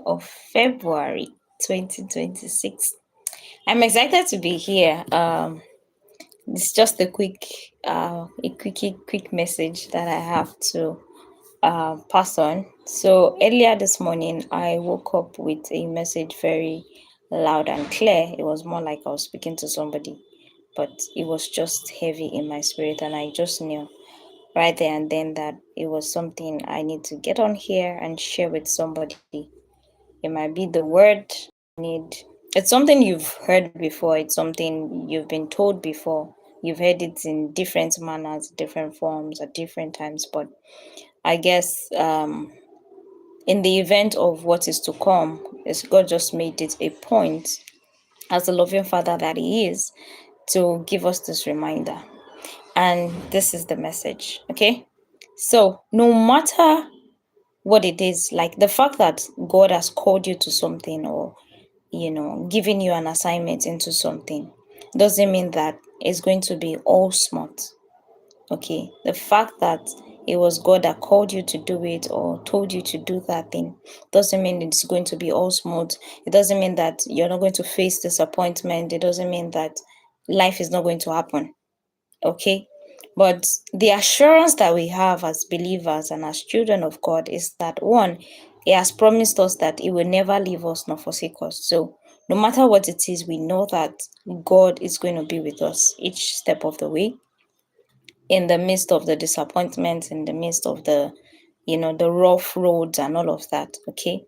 of February 2026. I'm excited to be here. It's just a quick message that I have to pass on. So earlier this morning, I woke up with a message very loud and clear. It was more like I was speaking to somebody, but it was just heavy in my spirit, and I just knew right there and then that it was something I need to get on here and share with somebody. It might be the word need. It's something you've heard before. It's something you've been told before. You've heard it in different manners, different forms, at different times. But I guess in the event of what is to come, is God just made it a point, as the loving Father that He is, to give us this reminder. And this is the message, okay? So, no matter what it is, like the fact that God has called you to something, or giving you an assignment into something, doesn't mean that it's going to be all smooth. Okay, the fact that it was God that called you to do it or told you to do that thing doesn't mean it's going to be all smooth. It doesn't mean that you're not going to face disappointment. It doesn't mean that life is not going to happen. Okay, but the assurance that we have as believers and as children of God is that, one, He has promised us that He will never leave us nor forsake us. So no matter what it is, we know that God is going to be with us each step of the way, in the midst of the disappointments, in the midst of the rough roads and all of that. Okay.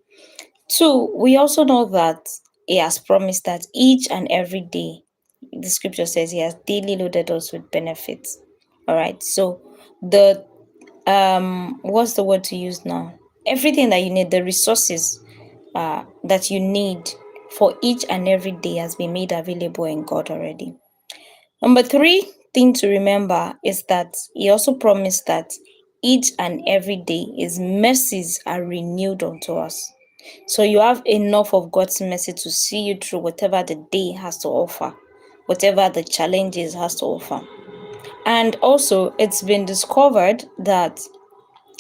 Two, we also know that He has promised that each and every day, the scripture says He has daily loaded us with benefits. All right. So the what's the word to use now? Everything that you need, the resources that you need for each and every day has been made available in God already. Number three thing to remember is that He also promised that each and every day His mercies are renewed unto us. So you have enough of God's mercy to see you through whatever the day has to offer, whatever the challenges has to offer. And also, it's been discovered that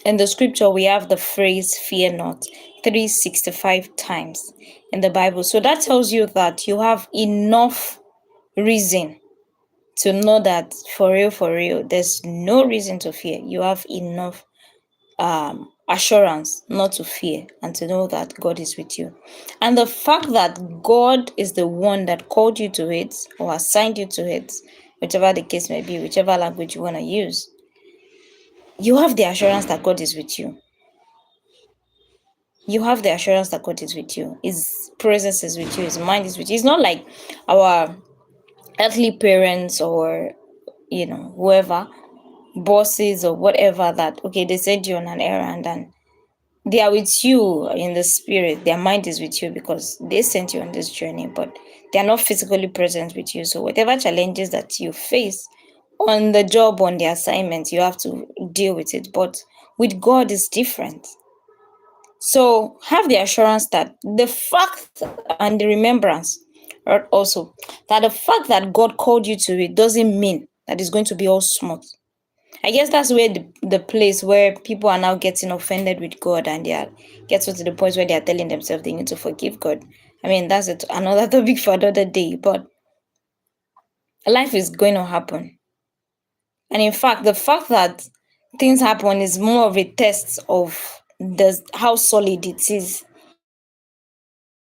in the scripture we have the phrase "fear not" 365 times in the Bible. So that tells you that you have enough reason to know that for real, there's no reason to fear. You have enough assurance not to fear and to know that God is with you. And the fact that God is the one that called you to it or assigned you to it, whichever the case may be, whichever language you want to use, you have the assurance that God is with you. You have the assurance that God is with you. His presence is with you. His mind is with you. It's not like our earthly parents or whoever, bosses or whatever, that okay, they send you on an errand and they are with you in the spirit. Their mind is with you because they sent you on this journey, but they are not physically present with you. So whatever challenges that you face on the job, on the assignment, you have to deal with it. But with God is different. So have the assurance that the fact and the remembrance, right, also, that the fact that God called you to it doesn't mean that it's going to be all smooth. I guess that's where the place where people are now getting offended with God, and they are getting to the point where they are telling themselves they need to forgive God. I mean, that's another topic for another day, but life is going to happen. And in fact, the fact that things happen is more of a test of how solid it is.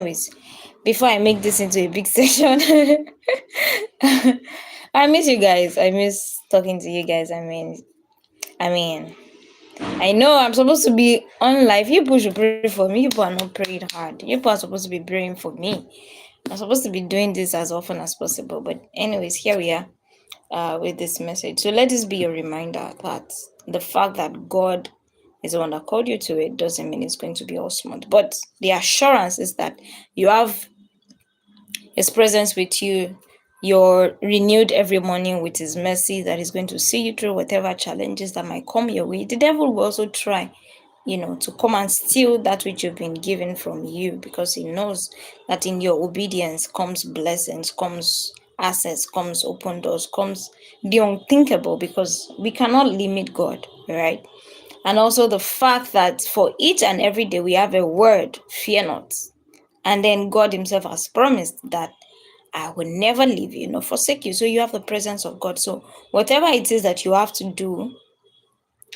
Anyways, before I make this into a big session, I miss you guys. I miss talking to you guys. I mean, I know I'm supposed to be on live. You people should pray for me. You people are not praying hard. You people are supposed to be praying for me. I'm supposed to be doing this as often as possible. But anyways, here we are with this message. So let this be a reminder that the fact that God is the one that called you to it doesn't mean it's going to be all smooth. But the assurance is that you have His presence with you. You're renewed every morning with His mercy that is going to see you through whatever challenges that might come your way. The devil will also try, to come and steal that which you've been given from you, because he knows that in your obedience comes blessings, comes access, comes open doors, comes the unthinkable, because we cannot limit God, right? And also the fact that for each and every day we have a word, fear not. And then God Himself has promised that I will never leave you nor forsake you. So you have the presence of God. So whatever it is that you have to do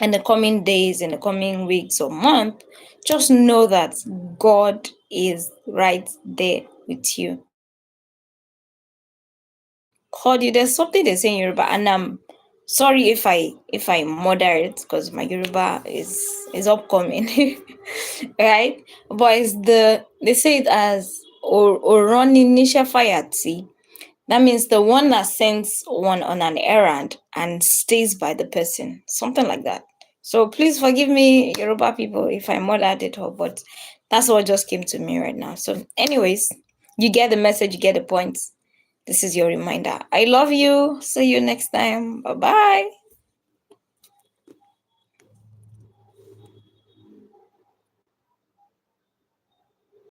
in the coming days, in the coming weeks or month, just know that God is right there with you. Claudia, there's something they say in Yoruba, and I'm sorry if I murder it because my Yoruba is upcoming, right? But it's they say it as Oroni Nisha Fayati. That means the one that sends one on an errand and stays by the person, something like that. So please forgive me, Yoruba people, if I murdered it all, but that's what just came to me right now. So, anyways, you get the message, you get the point. This is your reminder. I love you. See you next time. Bye bye.